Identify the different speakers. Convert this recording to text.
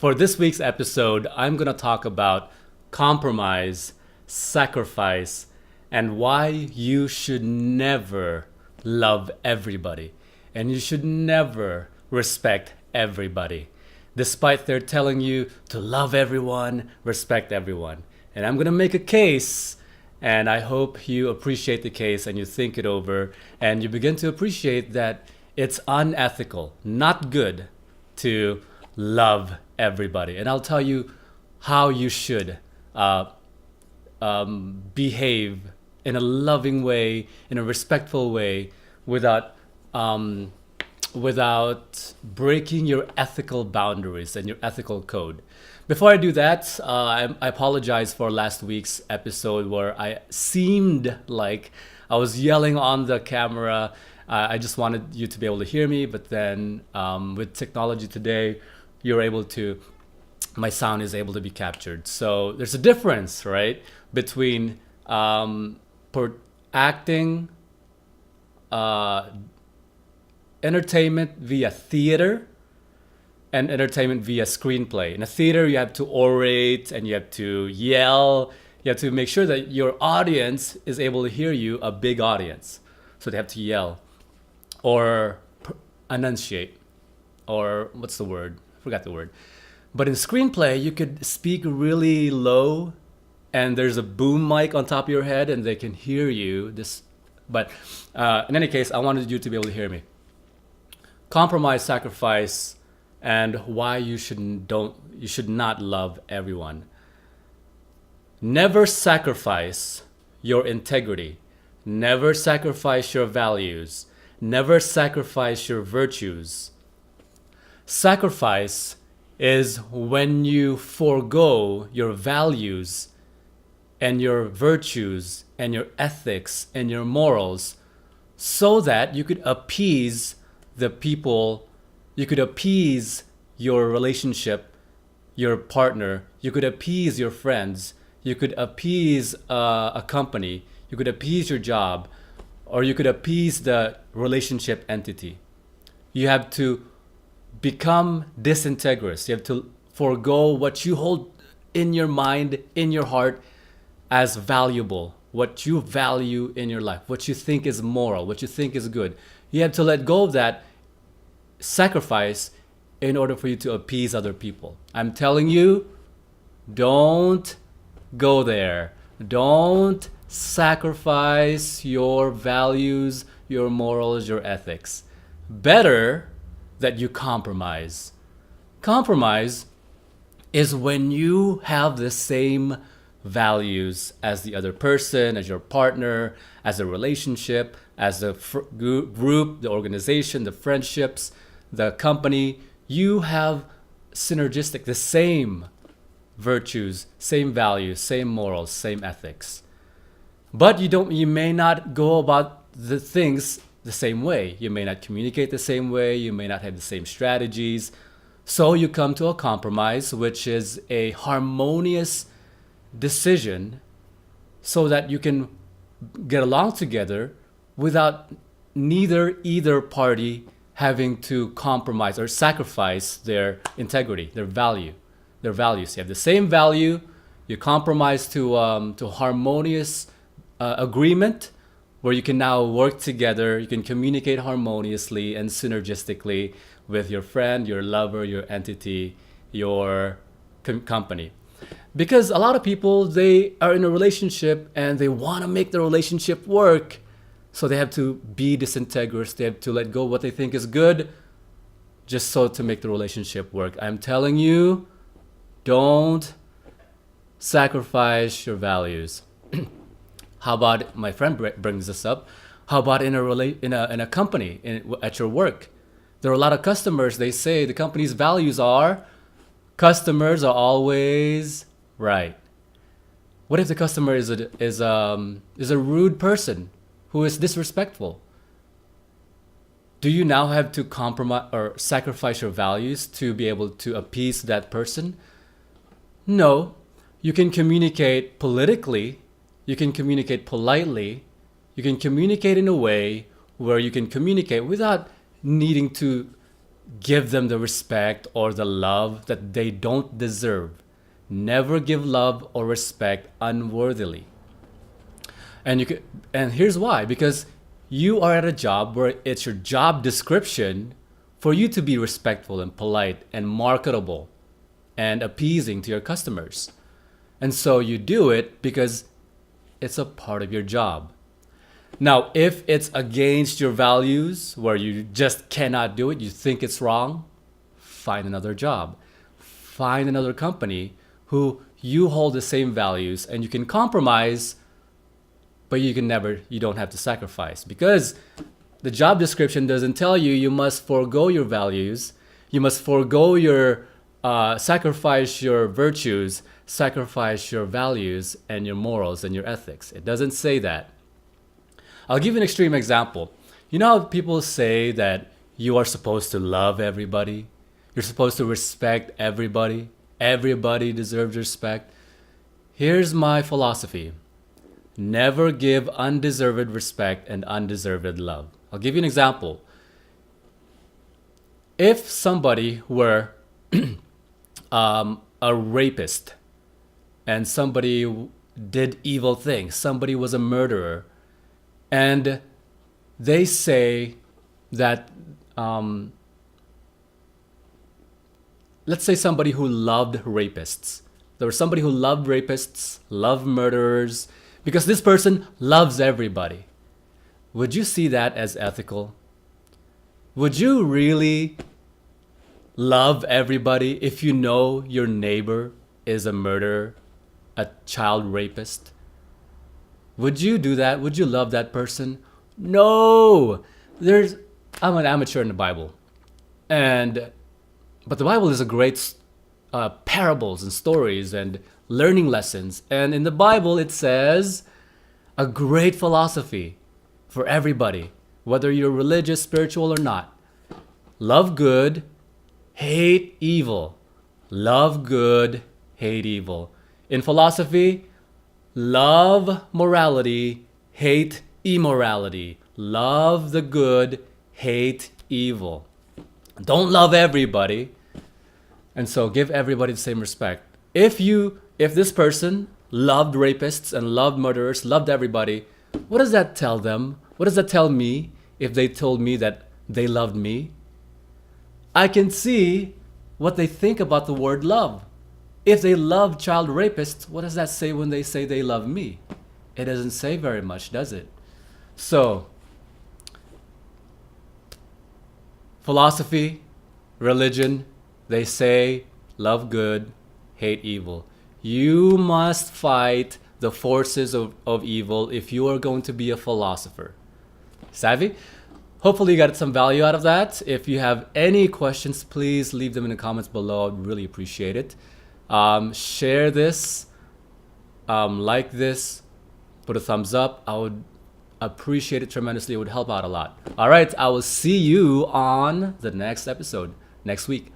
Speaker 1: For this week's episode, I'm going to talk about compromise, sacrifice, and why you should never love everybody and you should never respect everybody, despite they're telling you to love everyone, respect everyone. And I'm going to make a case, and I hope you appreciate the case and you think it over and you begin to appreciate that it's unethical, not good to love everybody. And I'll tell you how you should behave in a loving way, in a respectful way, without without breaking your ethical boundaries and your ethical code. Before I do that, I apologize for last week's episode where I seemed like I was yelling on the camera. I just wanted you to be able to hear me, but then with technology today, my sound is able to be captured. So there's a difference, right, between acting entertainment via theater and entertainment via screenplay. In a theater, you have to orate and you have to yell. You have to make sure that your audience is able to hear you, a big audience. So they have to yell or enunciate, or what's the word? I forgot the word. But in screenplay, you could speak really low and there's a boom mic on top of your head and they can hear you. But in any case, I wanted you to be able to hear me. Compromise, sacrifice, and why you should not love everyone. Never sacrifice your integrity. Never sacrifice your values. Never sacrifice your virtues. Sacrifice is when you forego your values and your virtues and your ethics and your morals so that you could appease the people, you could appease your relationship, your partner, you could appease your friends, you could appease a company, you could appease your job, or you could appease the relationship entity. You have to become disintegrous. You have to forego what you hold in your mind, in your heart as valuable, what you value in your life, what you think is moral, what you think is good. You have to let go of that sacrifice in order for you to appease other people. I'm telling you, don't go there. Don't sacrifice your values, your morals, your ethics. Better that you compromise. Compromise is when you have the same values as the other person, as your partner, as a relationship, as the group, the organization, the friendships, the company. You have synergistic, the same virtues, same values, same morals, same ethics. But you may not go about the things the same way. You may not communicate the same way. You may not have the same strategies. So you come to a compromise, which is a harmonious decision so that you can get along together without either party having to compromise or sacrifice their integrity, their values. You have the same value. You compromise to harmonious agreement where you can now work together. You can communicate harmoniously and synergistically with your friend, your lover, your entity, your company. Because a lot of people, they are in a relationship and they want to make the relationship work. So they have to be disintegrous. They have to let go of what they think is good just so to make the relationship work. I'm telling you, don't sacrifice your values. How about, my friend brings this up, how about in a company, at your work? There are a lot of customers. They say the company's values are customers are always right. What if the customer is a rude person who is disrespectful? Do you now have to compromise or sacrifice your values to be able to appease that person? No. You can communicate politically. You can communicate politely. You can communicate in a way where you can communicate without needing to give them the respect or the love that they don't deserve. Never give love or respect unworthily. And you could, and here's why, because you are at a job where it's your job description for you to be respectful and polite and marketable and appeasing to your customers. And so you do it because it's a part of your job. Now, if it's against your values, where you just cannot do it, you think it's wrong, find another job. Find another company who you hold the same values and you can compromise, but you don't have to sacrifice, because the job description doesn't tell you you must forego your values, you must forego your sacrifice your virtues, sacrifice your values and your morals and your ethics. It doesn't say that. I'll give you an extreme example. You know how people say that you are supposed to love everybody? You're supposed to respect everybody. Everybody deserves respect. Here's my philosophy. Never give undeserved respect and undeserved love. I'll give you an example. If somebody were a rapist and somebody did evil things, somebody was a murderer, and they say that, let's say somebody who loved rapists. There was somebody who loved rapists, loved murderers, because this person loves everybody. Would you see that as ethical? Would you really love everybody if you know your neighbor is a murderer, a child rapist? Would you do that? Would you love that person? No. I'm an amateur in the Bible, but the Bible is a great parables and stories and learning lessons. And in the Bible, it says a great philosophy for everybody, whether you're religious, spiritual, or not. Love good, hate evil. Love good, hate evil. In philosophy, love morality, hate immorality. Love the good, hate evil. Don't love everybody. And so give everybody the same respect. If this person loved rapists and loved murderers, loved everybody, what does that tell them? What does that tell me if they told me that they loved me? I can see what they think about the word love. If they love child rapists, what does that say when they say they love me? It doesn't say very much, does it? So, philosophy, religion, they say love good, hate evil. You must fight the forces of evil if you are going to be a philosopher. Savvy? Hopefully you got some value out of that. If you have any questions, please leave them in the comments below. I'd really appreciate it. Share this, like this, put a thumbs up. I would appreciate it tremendously. It would help out a lot. All right, I will see you on the next episode next week.